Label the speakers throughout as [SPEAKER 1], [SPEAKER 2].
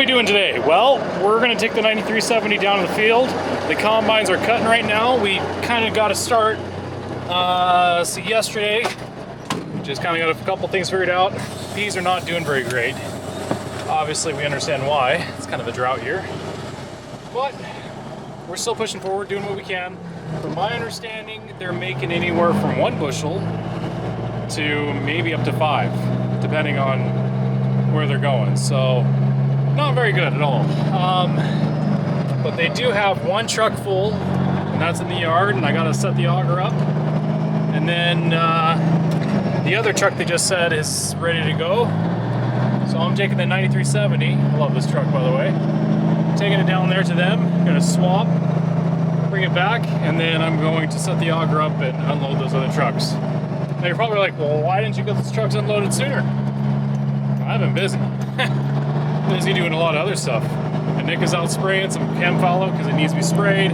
[SPEAKER 1] we doing today? Well, we're gonna take the 9370 down to the field. The combines are cutting right now. We kind of got to start, so yesterday, just kind of got a couple things figured out. Peas are not doing very great. Obviously, we understand why. It's kind of a drought here. But we're still pushing forward, doing what we can. From my understanding, they're making anywhere from 1 bushel to maybe up to 5, depending on where they're going. So, not very good at all. But they do have 1 truck full, and that's in the yard, and I gotta set the auger up. And then the other truck they just said is ready to go. So I'm taking the 9370. I love this truck, by the way. Taking it down there to them, gonna swap, bring it back, and then I'm going to set the auger up and unload those other trucks. Now you're probably like, well, why didn't you get those trucks unloaded sooner? I've been busy. Busy doing a lot of other stuff. And Nick is out spraying some chem fallow because it needs to be sprayed.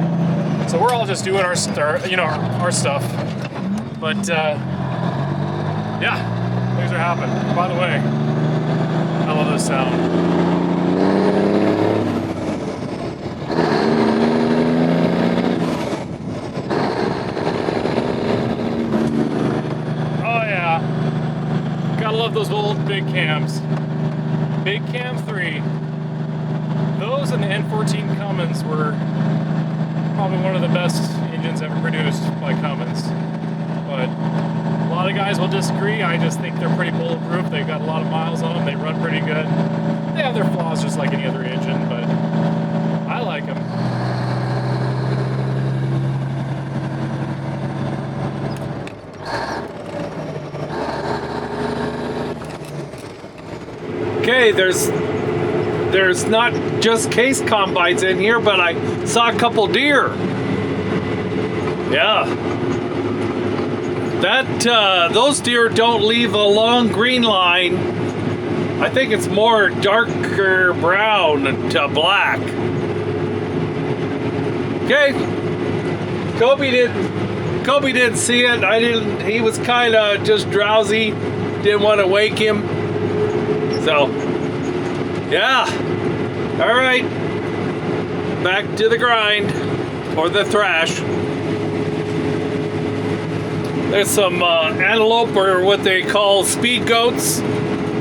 [SPEAKER 1] So we're all just doing our stuff. But yeah, things are happening. By the way, I love this sound. Oh yeah, gotta love those old big cams. Big Cam 3. Those and the N14 Cummins were probably one of the best engines ever produced by Cummins. But a lot of guys will disagree. I just think they're pretty bulletproof. They've got a lot of miles on them. They run pretty good. They have their flaws just like any other engine, but I like them.
[SPEAKER 2] Okay, there's not just case combines in here, but I saw a couple deer. Yeah. Those deer don't leave a long green line. I think it's more darker brown to black. Okay. Kobe didn't see it. I didn't. He was kind of just drowsy. Didn't want to wake him. So, yeah. All right. Back to the grind, or the thrash. There's some antelope, or what they call speed goats.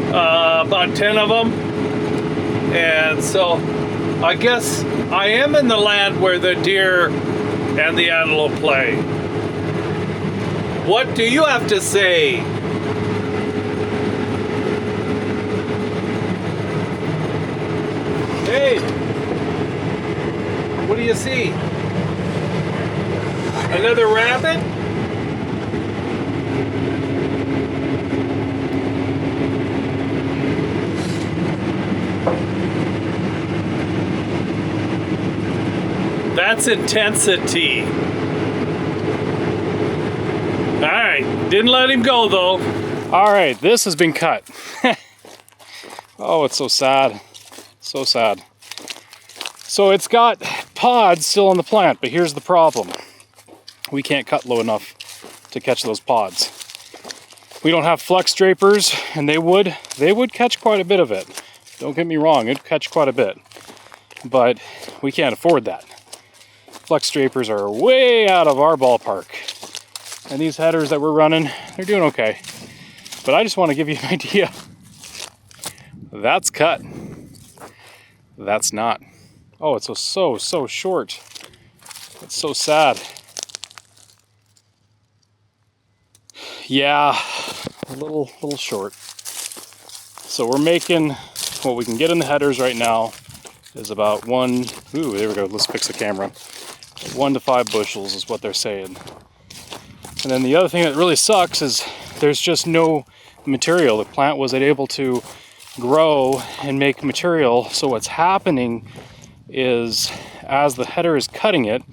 [SPEAKER 2] About 10 of them. And so, I guess I am in the land where the deer and the antelope play. What do you have to say? Hey, what do you see? Another rabbit? That's intensity. All right, didn't let him go though.
[SPEAKER 1] All right, this has been cut. Oh, it's so sad. So sad. So it's got pods still on the plant, but here's the problem. We can't cut low enough to catch those pods. We don't have flex drapers, and they would catch quite a bit of it. Don't get me wrong, it'd catch quite a bit. But we can't afford that. Flex drapers are way out of our ballpark. And these headers that we're running, they're doing okay. But I just want to give you an idea. That's cut. That's not. Oh, it's so short. It's so sad. Yeah, a little short. So we're making what we can get in the headers right now is about 1. Ooh, there we go. Let's fix the camera. 1 to 5 bushels is what they're saying. And then the other thing that really sucks is there's just no material. The plant wasn't able to grow and make material. So what's happening is as the header is cutting it,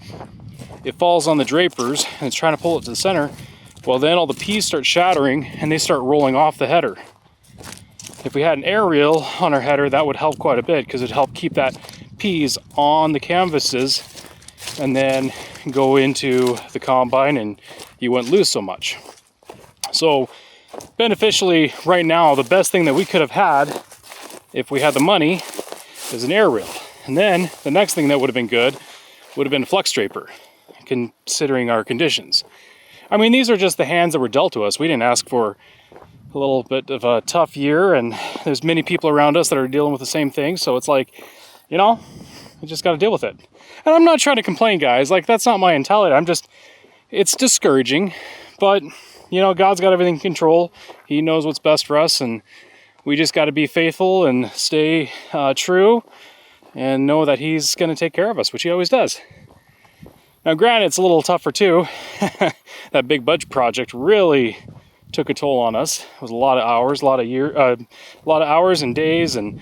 [SPEAKER 1] it falls on the drapers and it's trying to pull it to the center. Well, then all the peas start shattering and they start rolling off the header. If we had an aerial on our header, that would help quite a bit because it'd help keep that peas on the canvases and then go into the combine and you wouldn't lose so much. So beneficially right now, the best thing that we could have had if we had the money is an air reel. And then the next thing that would have been good would have been a flex draper, considering our conditions. I mean, these are just the hands that were dealt to us. We didn't ask for a little bit of a tough year, and there's many people around us that are dealing with the same thing. So it's like, you know, you just got to deal with it. And I'm not trying to complain, guys. Like, that's not my mentality. It's discouraging, but you know, God's got everything in control. He knows what's best for us, and we just got to be faithful and stay true and know that He's going to take care of us, which He always does. Now, granted, it's a little tougher too. That big budget project really took a toll on us. It was a lot of hours, a lot of hours and days, and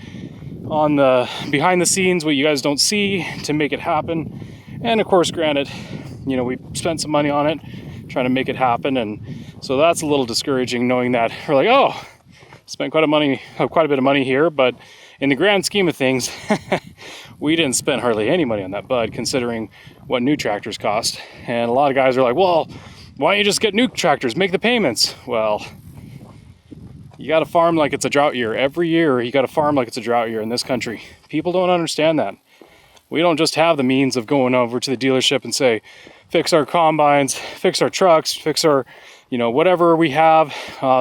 [SPEAKER 1] on the behind the scenes, what you guys don't see to make it happen. And of course, granted, you know, we spent some money on it, trying to make it happen, and so that's a little discouraging, knowing that we're like, oh, spent quite a bit of money here, but in the grand scheme of things, we didn't spend hardly any money on that bud, considering what new tractors cost. And a lot of guys are like, well, why don't you just get new tractors, make the payments? Well, you got to farm like it's a drought year. Every year, you got to farm like it's a drought year in this country. People don't understand that. We don't just have the means of going over to the dealership and say, fix our combines, fix our trucks, fix our, you know, whatever we have.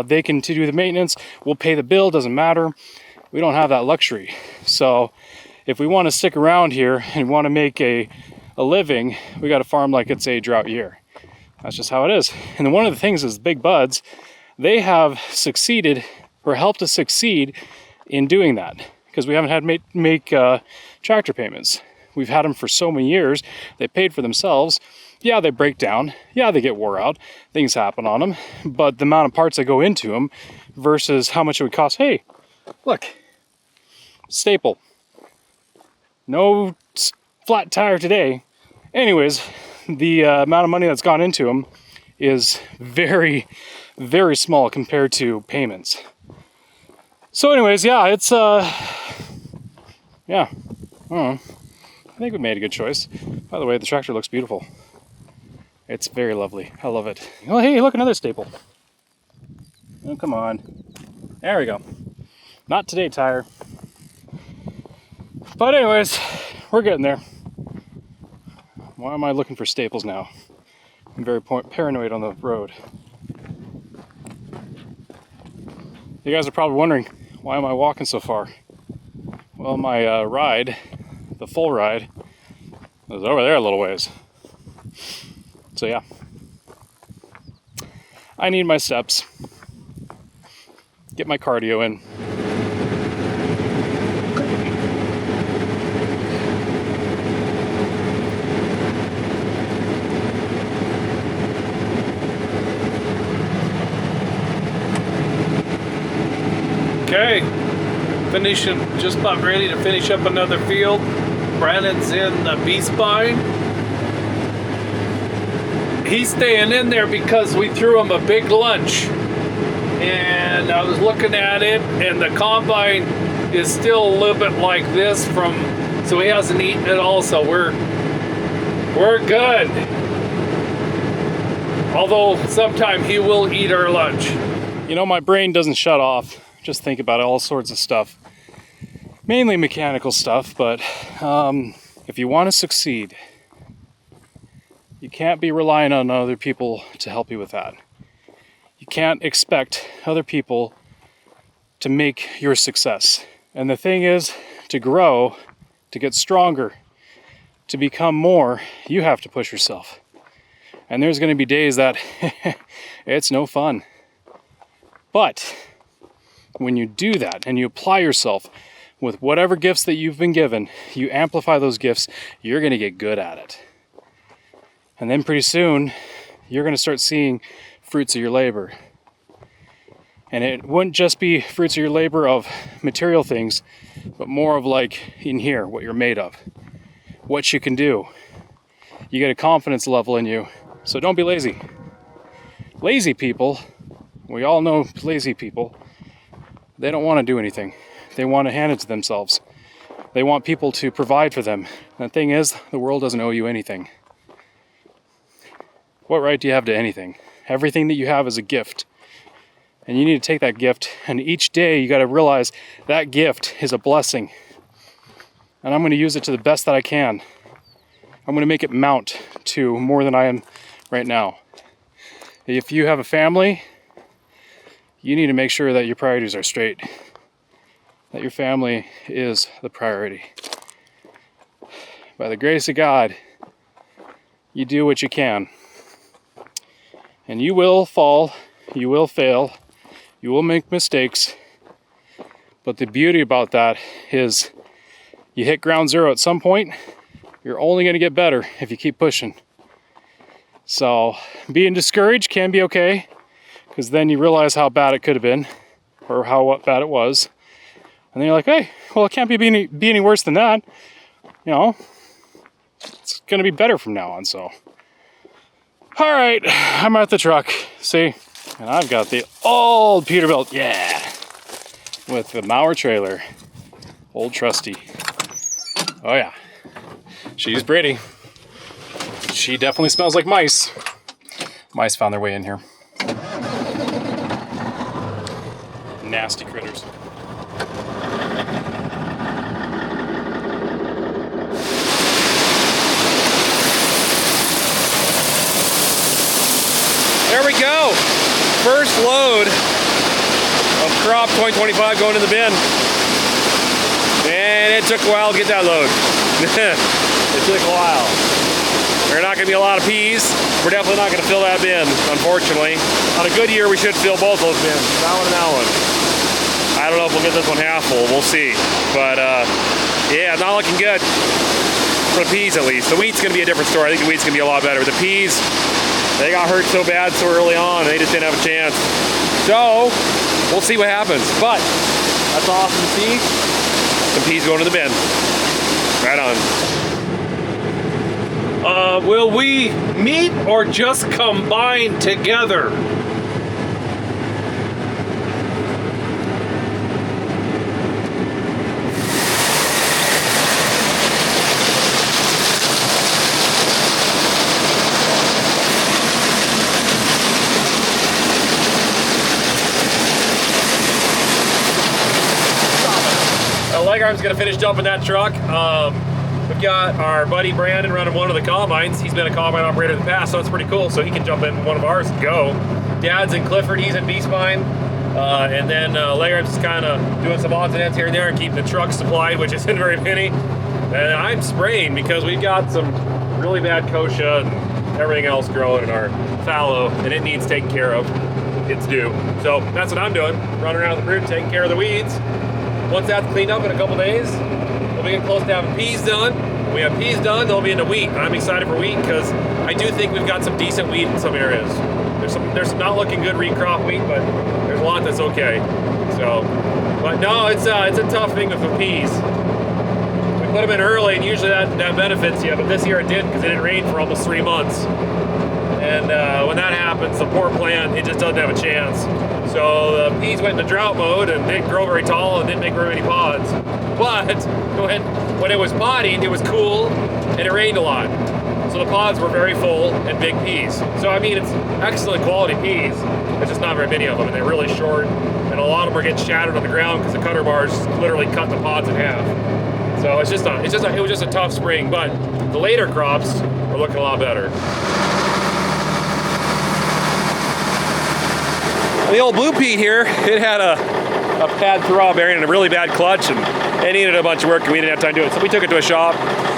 [SPEAKER 1] They can do the maintenance. We'll pay the bill, doesn't matter. We don't have that luxury. So if we want to stick around here and want to make a living, we got to farm like it's a drought year. That's just how it is. And then one of the things is Big Buds, they have succeeded or helped us succeed in doing that, because we haven't had to make tractor payments. We've had them for so many years. They paid for themselves. Yeah, they break down. Yeah, they get wore out. Things happen on them. But the amount of parts that go into them versus how much it would cost. Hey, look, staple. No flat tire today. Anyways, the amount of money that's gone into them is very, very small compared to payments. So anyways, yeah, it's, yeah, I don't know. I think we made a good choice. By the way, the tractor looks beautiful. It's very lovely. I love it. Oh, hey, look, another staple. Oh, come on. There we go. Not today, tire. But anyways, we're getting there. Why am I looking for staples now? I'm very paranoid on the road. You guys are probably wondering, why am I walking so far? Well, my ride, the full ride, was over there a little ways. So yeah, I need my steps, get my cardio in.
[SPEAKER 2] Okay, finishing, just about ready to finish up another field. Brandon's in the B-spine. He's staying in there because we threw him a big lunch. And I was looking at it, and the combine is still a little bit like this so he hasn't eaten it all, so we're good. Although sometime he will eat our lunch.
[SPEAKER 1] You know, my brain doesn't shut off. Just think about all sorts of stuff. Mainly mechanical stuff, but if you want to succeed, you can't be relying on other people to help you with that. You can't expect other people to make your success. And the thing is, to grow, to get stronger, to become more, you have to push yourself. And there's going to be days that it's no fun. But when you do that and you apply yourself with whatever gifts that you've been given, you amplify those gifts, you're going to get good at it. And then pretty soon, you're going to start seeing fruits of your labor. And it wouldn't just be fruits of your labor of material things, but more of like in here, what you're made of, what you can do. You get a confidence level in you. So don't be lazy. Lazy people, we all know lazy people, they don't want to do anything. They want to hand it to themselves. They want people to provide for them. And the thing is, the world doesn't owe you anything. What right do you have to anything? Everything that you have is a gift. And you need to take that gift, and each day you got to realize that gift is a blessing. and I'm going to use it to the best that I can. I'm going to make it mount to more than I am right now. If you have a family, you need to make sure that your priorities are straight, that your family is the priority. By the grace of God, you do what you can. And you will fall, you will fail, you will make mistakes. But the beauty about that is you hit ground zero at some point, you're only going to get better if you keep pushing. So being discouraged can be okay, because then you realize how bad it could have been, or how bad it was. And then you're like, hey, well, it can't be any worse than that. You know, it's going to be better from now on, so. All right, I'm at the truck, see? And I've got the old Peterbilt, yeah, with the Mauer trailer. Old trusty. Oh yeah, she's pretty. She definitely smells like mice. Mice found their way in here. Nasty critters. There we go. First load of crop 2025 going in the bin. And it took a while to get that load. It took a while. There are not going to be a lot of peas. We're definitely not going to fill that bin, unfortunately. On a good year, we should fill both those bins, that one and that one. I don't know if we'll get this one half full. We'll see. But yeah, not looking good for the peas, at least. The wheat's going to be a different story. I think the wheat's going to be a lot better. The peas, they got hurt so bad so early on, they just didn't have a chance. So we'll see what happens. But that's awesome to see. Some peas going to the bin. Right on.
[SPEAKER 2] Will we meet or just combine together?
[SPEAKER 1] Welkerfarm's gonna finish dumping that truck. We've got our buddy Brandon running one of the combines. He's been a combine operator in the past, so that's pretty cool. So he can jump in one of ours and go. Dad's in Clifford, he's in B-Spine. And then Welkerfarm's just kind of doing some odds and ends here and there and keeping the truck supplied, which isn't very many. And I'm spraying because we've got some really bad kochia and everything else growing in our fallow, and it needs taken care of. It's due. So that's what I'm doing, running around the brood, taking care of the weeds. Once that's cleaned up in a couple days, we'll be getting close to having peas done. When we have peas done, they'll be into wheat. I'm excited for wheat because I do think we've got some decent wheat in some areas. There's some not looking good recrop wheat, but there's a lot that's okay. So, but no, it's a tough thing with the peas. We put them in early, and usually that benefits you, but this year it didn't because it didn't rain for almost 3 months. And when that happens, the poor plant, it just doesn't have a chance. So the peas went into drought mode and didn't grow very tall and didn't make very many pods. But when it was podding, it was cool and it rained a lot. So the pods were very full and big peas. So I mean, it's excellent quality peas. There's just not very many of them, and they're really short. And a lot of them are getting shattered on the ground because the cutter bars literally cut the pods in half. So it was just a tough spring. But the later crops are looking a lot better. The old blue pea here, it had a bad throw bearing and a really bad clutch, and it needed a bunch of work and we didn't have time to do it. So we took it to a shop,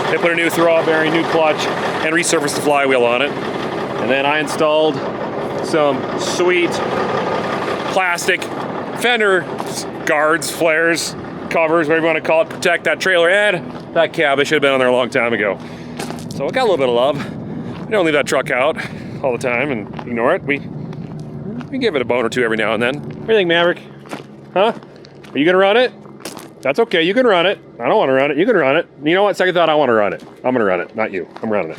[SPEAKER 1] they put a new throw bearing, new clutch, and resurfaced the flywheel on it. And then I installed some sweet plastic fender guards, flares, covers, whatever you want to call it, protect that trailer and that cab. It should have been on there a long time ago. So it got a little bit of love. We don't leave that truck out all the time and ignore it. We give it a bone or two every now and then. What do you think, Maverick? Huh? Are you gonna run it? That's okay, you can run it. I don't want to run it, you can run it. You know what, second thought, I want to run it. I'm gonna run it, not you. I'm running it.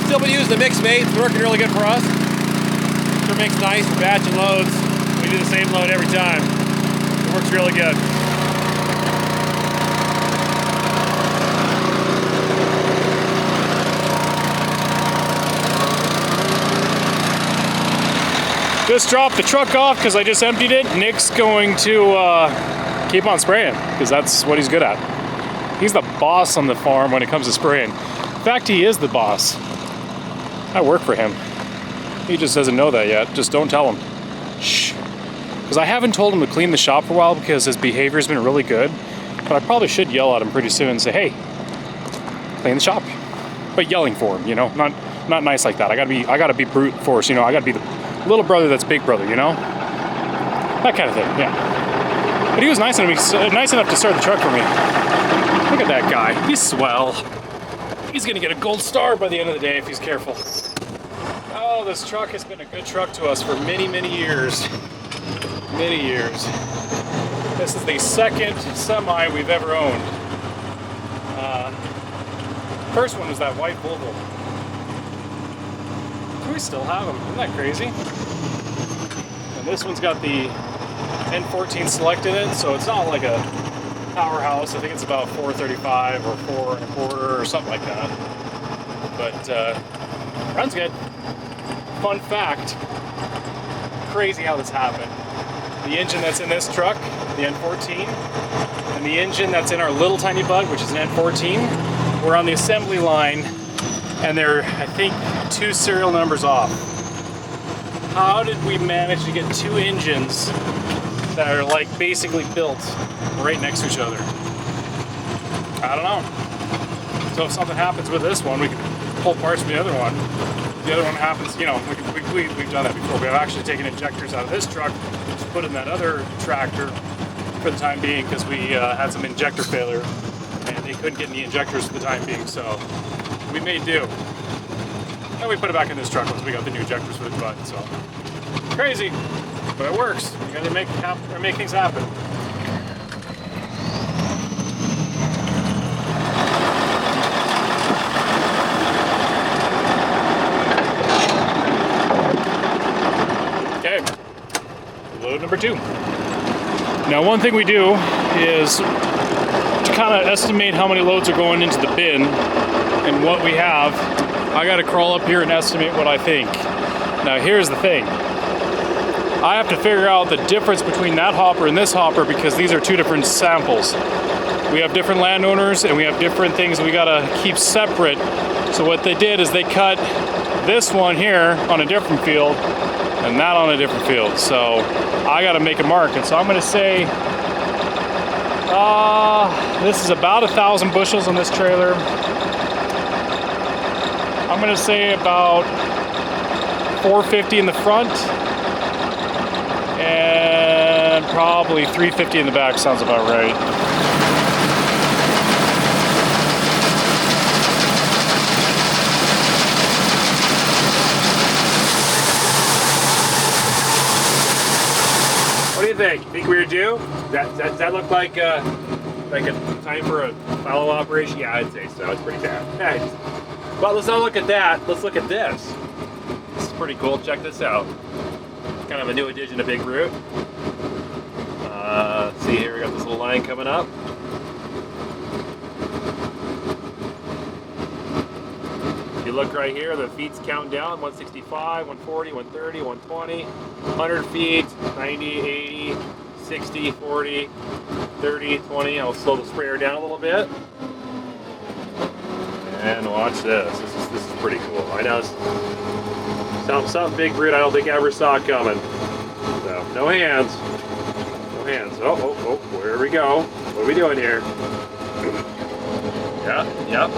[SPEAKER 1] Still been using the mixed mate, it's working really good for us. Sure makes nice for batching loads. We do the same load every time. It works really good. Just dropped the truck off because I just emptied it. Nick's going to keep on spraying because that's what he's good at. He's the boss on the farm when it comes to spraying. In fact, he is the boss. I work for him. He just doesn't know that yet. Just don't tell him. Shh. Because I haven't told him to clean the shop for a while because his behavior's been really good. But I probably should yell at him pretty soon and say, hey, clean the shop. But yelling for him, you know, not nice like that. I gotta be brute force, you know. I gotta be the little brother that's big brother, you know. That kind of thing, yeah. But he was nice enough to start the truck for me. Look at that guy. He's swell. He's gonna get a gold star by the end of the day if he's careful. Oh, this truck has been a good truck to us for many, many years. Many years. This is the second semi we've ever owned. First one was that white Volvo. We still have them. Isn't that crazy? And this one's got the N14 Select in it, so it's not like a powerhouse. I think it's about 435 or 4 1/4 or something like that. But runs good. Fun fact, crazy how this happened. The engine that's in this truck, the N14, and the engine that's in our little tiny bug, which is an N14, we're on the assembly line, and they're, I think, 2 serial numbers off. How did we manage to get 2 engines that are like basically built right next to each other? I don't know. So if something happens with this one, we can pull parts from the other one. The other one happens, you know, we've done that before. We've actually taken injectors out of this truck to put in that other tractor for the time being because we had some injector failure and they couldn't get any injectors for the time being, so we made do. And we put it back in this truck once we got the new injectors for the bud, so. Crazy, but it works. You gotta make things happen. Okay, load number 2. Now one thing we do is to kind of estimate how many loads are going into the bin and what we have. I gotta crawl up here and estimate what I think. Now here's the thing. I have to figure out the difference between that hopper and this hopper because these are 2 different samples. We have different landowners and we have different things we gotta keep separate. So what they did is they cut this one here on a different field and that on a different field. So I gotta make a mark. And so I'm gonna say, this is about 1,000 bushels on this trailer. I'm gonna say about 450 in the front and probably 350 in the back. Sounds about right. What do you think? Think we were due? Does that look like a time for a follow operation? Yeah, I'd say so. It's pretty bad. Nice. But let's not look at that. Let's look at this. This is pretty cool. Check this out. It's kind of a new addition to Big Root. See here, we got this little line coming up. If you look right here, the feet's counting down. 165, 140, 130, 120, 100 feet, 90, 80, 60, 40, 30, 20. I'll slow the sprayer down a little bit. And watch this. This is pretty cool. I know something Big Root I don't think I ever saw coming. So no hands. No hands. Oh, where we go? What are we doing here? Yep.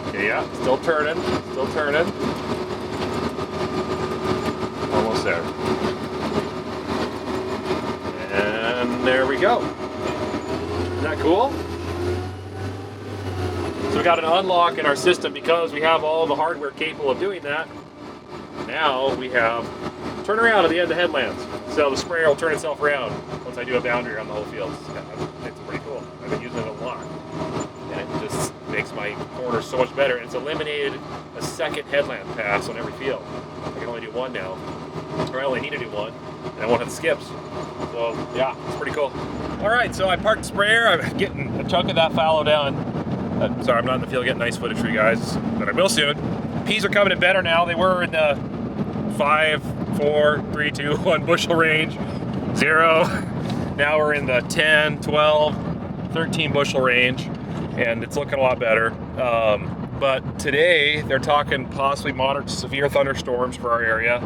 [SPEAKER 1] Okay, yeah, still turning. Almost there. And there we go. Isn't that cool? So we got an unlock in our system because we have all the hardware capable of doing that. Now we have turn around at the end of the headlands. So the sprayer will turn itself around once I do a boundary around the whole field. It's pretty cool. I've been using it a lot. And it just makes my corners so much better. And it's eliminated a second headland pass on every field. I can only do one now. Or I only need to do one. And I won't have skips. So yeah, it's pretty cool. All right, so I parked the sprayer. I'm getting a chunk of that fallow down. Sorry, I'm not in the field getting nice footage for you guys, but I will soon. Peas are coming in better now. They were in the 5, 4, 3, 2, 1 bushel range, 0. Now we're in the 10, 12, 13 bushel range, and it's looking a lot better. But today they're talking possibly moderate to severe thunderstorms for our area,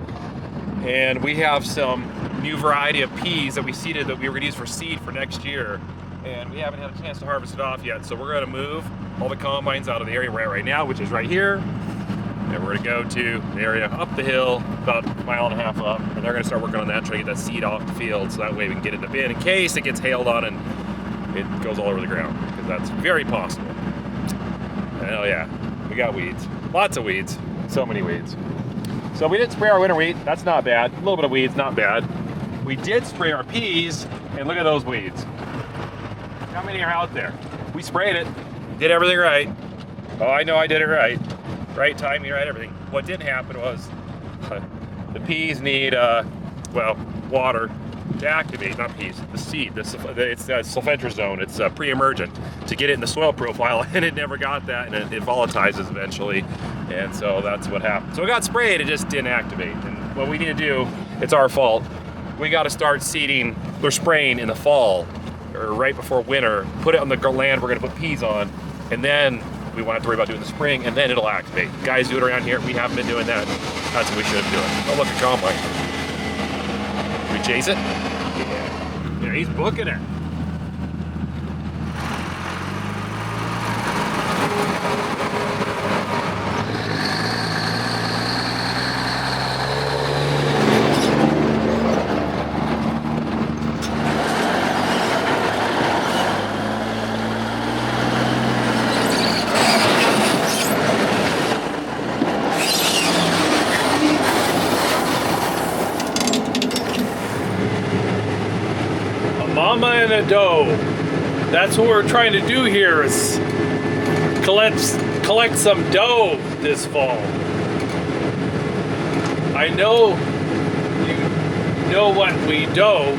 [SPEAKER 1] and we have some new variety of peas that we seeded that we were going to use for seed for next year, and we haven't had a chance to harvest it off yet. So we're going to move all the combines out of the area we're at right now, which is right here, and we're going to go to the area up the hill about a mile and a half up, and they're going to start working on that, trying to get that seed off the field, so that way we can get it in the bin in case it gets hailed on and it goes all over the ground, because that's very possible. Hell yeah, we got weeds, lots of weeds, so many weeds. So we didn't spray our winter wheat, that's not bad. A little bit of weeds, not bad. We did spray our peas, and look at those weeds. How many are out there? We sprayed it, did everything right. Oh, I know I did it right. Right timing, right everything. What didn't happen was the peas need, well, water to activate, not peas, the seed. It's sulfentrazone, it's pre-emergent, to get it in the soil profile, and it never got that, and it volatilizes eventually, and so that's what happened. So it got sprayed, it just didn't activate, and what we need to do, it's our fault, we got to start seeding or spraying in the fall, or right before winter, put it on the land we're going to put peas on, and then we won't have to worry about doing the spring, and then it'll activate. Guys do it around here, we haven't been doing that. That's what we should have been doing. Oh, look at combine. We chase it? Yeah, he's booking it.
[SPEAKER 2] Mama and a doe. That's what we're trying to do here, is collect some doe this fall. I know you know what we doe.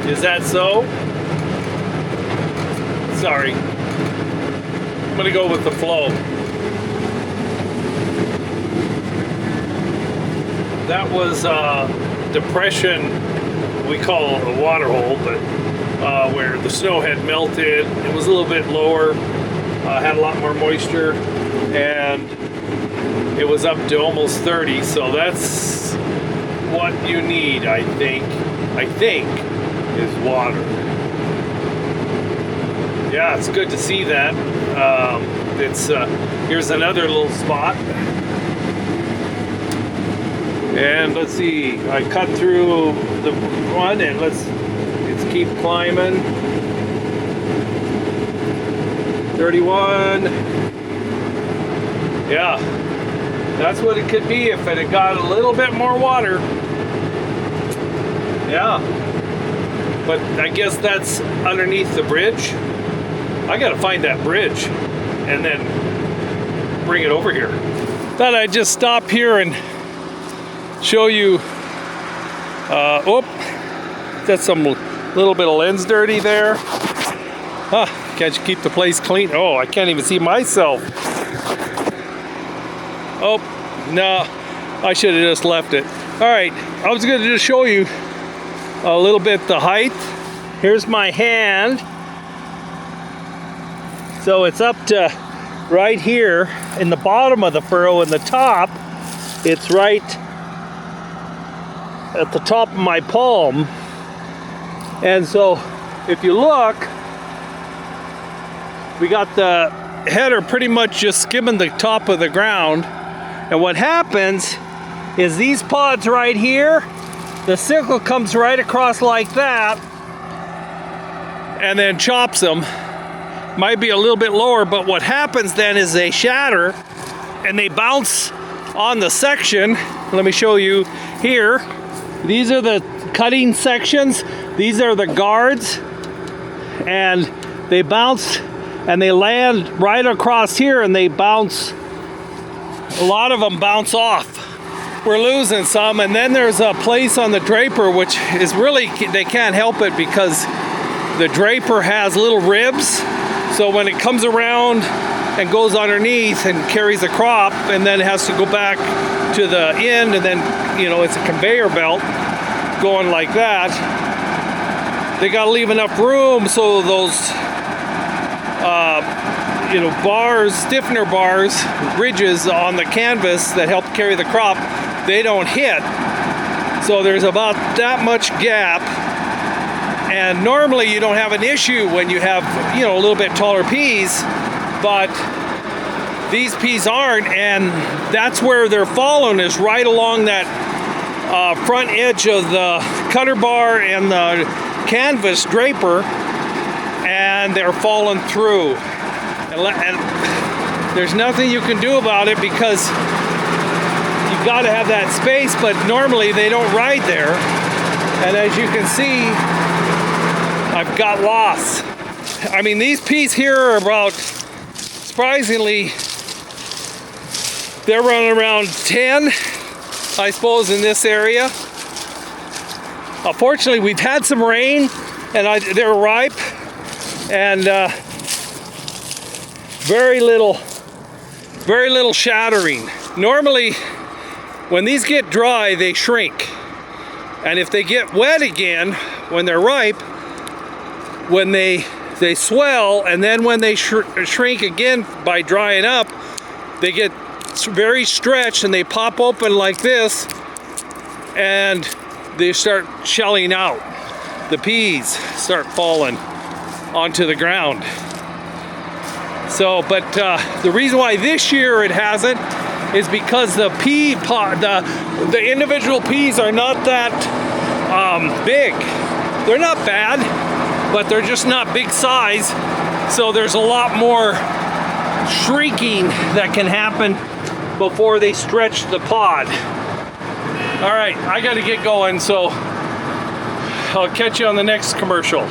[SPEAKER 2] Is that so? Sorry. I'm gonna go with the flow. That was depression. We call it a water hole, but where the snow had melted. It was a little bit lower, had a lot more moisture, and it was up to almost 30. So that's what you need, I think, is water. Yeah, it's good to see that. Here's another little spot. And let's see, I cut through the one, and let's keep climbing. 31. Yeah, that's what it could be if it had got a little bit more water. Yeah, but I guess that's underneath the bridge. I gotta find that bridge and then bring it over here. Thought I'd just stop here and show you, that's some little bit of lens dirty there. Can't you keep the place clean? Oh, I can't even see myself. Oh, no, I should have just left it. All right, I was gonna just show you a little bit the height. Here's my hand. So it's up to right here in the bottom of the furrow, and the top, it's right at the top of my palm. And so if you look, we got the header pretty much just skimming the top of the ground. And what happens is these pods right here, the sickle comes right across like that and then chops them. Might be a little bit lower, but what happens then is they shatter and they bounce on the section. Let me show you here. These are the cutting sections. These are the guards, and they bounce and they land right across here, and they bounce. A lot of them bounce off. We're losing some, and then there's a place on the draper which is really, they can't help it because the draper has little ribs. So when it comes around and goes underneath and carries the crop, and then has to go back to the end, and then, you know, it's a conveyor belt going like that. They got to leave enough room so those you know, bars, stiffener bars, ridges on the canvas that help carry the crop, they don't hit. So there's about that much gap, and normally you don't have an issue when you have, you know, a little bit taller peas, but these peas aren't, and that's where they're falling, is right along that front edge of the cutter bar and the canvas draper, and they're falling through. And there's nothing you can do about it, because you've got to have that space, but normally they don't ride there. And as you can see, I've got loss. I mean, these peas here are about, surprisingly, they're running around 10, I suppose, in this area. Fortunately, we've had some rain, and they're ripe, and very little shattering. Normally, when these get dry, they shrink. And if they get wet again, when they're ripe, when they swell, and then when they shrink again by drying up, they get very stretched and they pop open like this, and they start shelling out. The peas start falling onto the ground. So, but the reason why this year it hasn't is because the pea pod, the individual peas are not that big. They're not bad, but they're just not big size. So there's a lot more shrinking that can happen before they stretch the pod. All right, I got to get going, so I'll catch you on the next commercial.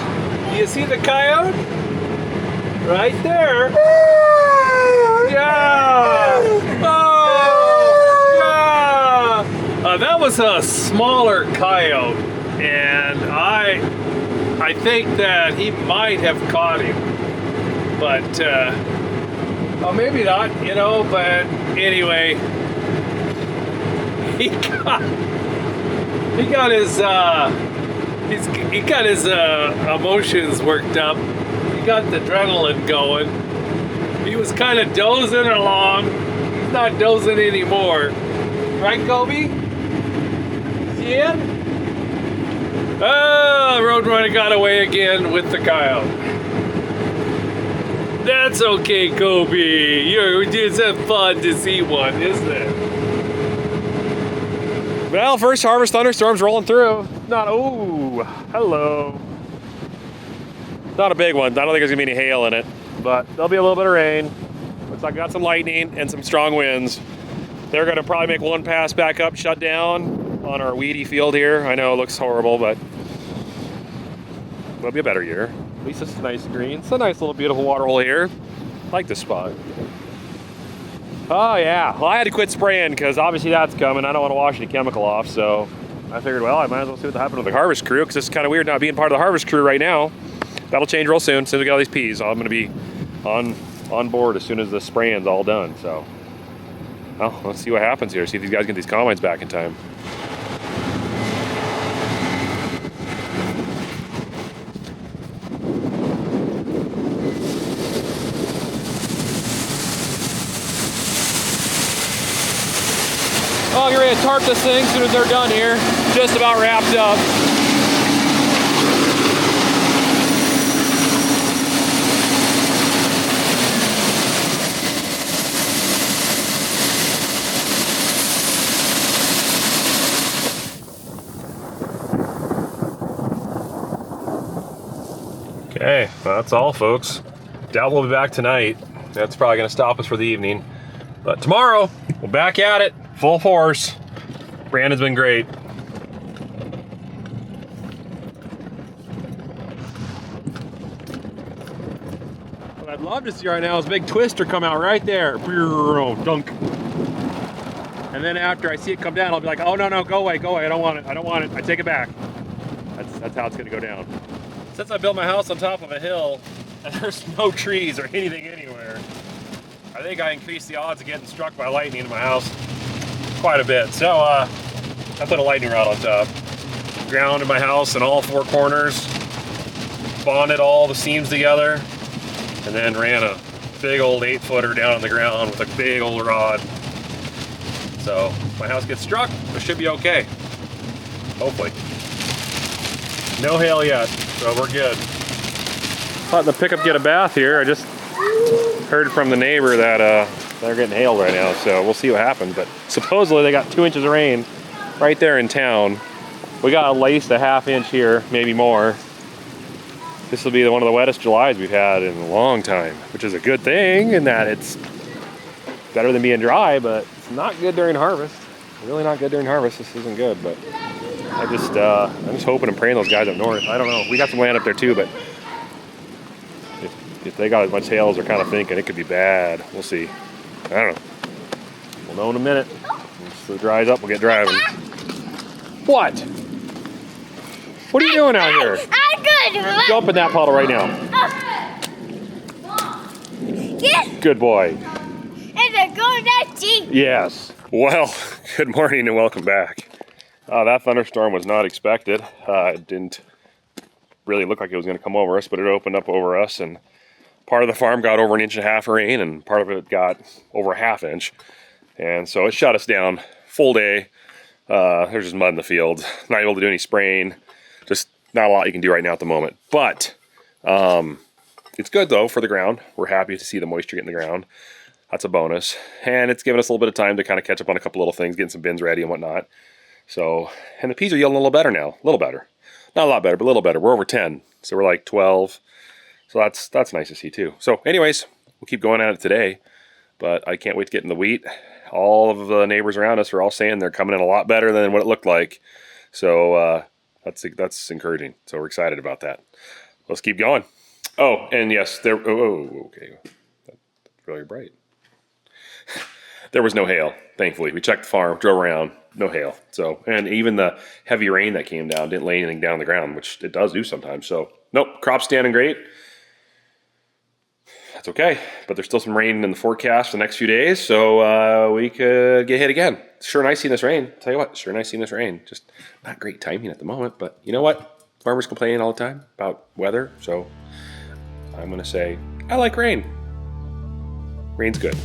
[SPEAKER 2] Do you see the coyote? Right there. Yeah. Oh, yeah. That was a smaller coyote, and I think that he might have caught him, but oh, maybe not, you know. But anyway, he got his emotions worked up. Got the adrenaline going. He was kind of dozing along. He's not dozing anymore. Right, Kobe? See it? Oh, Roadrunner got away again with the coyote. That's okay, Kobe. It's fun to see one, isn't it?
[SPEAKER 1] Well, first harvest thunderstorms rolling through. Oh, hello. Not a big one. I don't think there's gonna be any hail in it, but there'll be a little bit of rain. Looks like I got some lightning and some strong winds. They're gonna probably make one pass back up, shut down on our weedy field here. I know it looks horrible, but it'll be a better year. At least it's nice and green. It's a nice little beautiful water hole here. I like this spot. Oh yeah, well, I had to quit spraying because obviously that's coming. I don't want to wash any chemical off, so I figured, well, I might as well see what happened with the harvest crew, because it's kind of weird not being part of the harvest crew right now. That'll change real soon. As soon as we get all these peas, I'm going to be on board as soon as the spraying's all done. So, well, let's see what happens here. See if these guys get these combines back in time. I'll get ready to tarp this thing as soon as they're done here. Just about wrapped up. Okay, well, that's all, folks. Doubt we'll be back tonight. That's probably going to stop us for the evening. But tomorrow, we're back at it, full force. Brandon's been great. What I'd love to see right now is a big twister come out right there. Dunk. And then after I see it come down, I'll be like, oh, no, go away. I don't want it. I take it back. That's how it's going to go down. Since I built my house on top of a hill, and there's no trees or anything anywhere, I think I increased the odds of getting struck by lightning in my house quite a bit. So I put a lightning rod on top, grounded my house in all 4 corners, bonded all the seams together, and then ran a big old 8-footer down on the ground with a big old rod. So if my house gets struck, it should be okay. Hopefully. No hail yet, so we're good. Letting the pickup get a bath here. I just heard from the neighbor that they're getting hail right now, so we'll see what happens. But supposedly they got 2 inches of rain right there in town. We got at least a ½ inch here, maybe more. This will be one of the wettest Julys we've had in a long time, which is a good thing in that it's better than being dry, but it's not good during harvest. Really not good during harvest. This isn't good, but I'm just hoping and praying those guys up north. I don't know. We got some land up there too, but if they got as much hail as they're kind of thinking, it could be bad. We'll see. I don't know. We'll know in a minute. Once it dries up, we'll get driving. What? What are you doing out here?
[SPEAKER 3] I'm good.
[SPEAKER 1] Jump in that puddle right now.
[SPEAKER 3] Yes.
[SPEAKER 1] Good boy.
[SPEAKER 3] And they're going that deep.
[SPEAKER 1] Yes. Well, good morning and welcome back. That thunderstorm was not expected. It didn't really look like it was going to come over us, but it opened up over us, and part of the farm got over 1.5 inches of rain, and part of it got over a ½ inch. And so it shut us down full day. There's just mud in the field. Not able to do any spraying. Just not a lot you can do right now at the moment. But it's good though for the ground. We're happy to see the moisture get in the ground. That's a bonus. And it's given us a little bit of time to kind of catch up on a couple little things, getting some bins ready and whatnot. So, and the peas are yielding a little better now. A little better. Not a lot better, but a little better. We're over 10. So we're like 12. So that's nice to see too. So anyways, we'll keep going at it today. But I can't wait to get in the wheat. All of the neighbors around us are all saying they're coming in a lot better than what it looked like. So that's encouraging. So we're excited about that. Let's keep going. Oh, and yes, okay. That's really bright. There was no hail, thankfully. We checked the farm, drove around, no hail. So, and even the heavy rain that came down didn't lay anything down on the ground, which it does do sometimes. So, nope, crop's standing great. That's okay, but there's still some rain in the forecast the next few days, so we could get hit again. It's sure nice seeing this rain. Tell you what, sure nice seeing this rain. Just not great timing at the moment, but you know what? Farmers complain all the time about weather, so I'm going to say I like rain. Rain's good.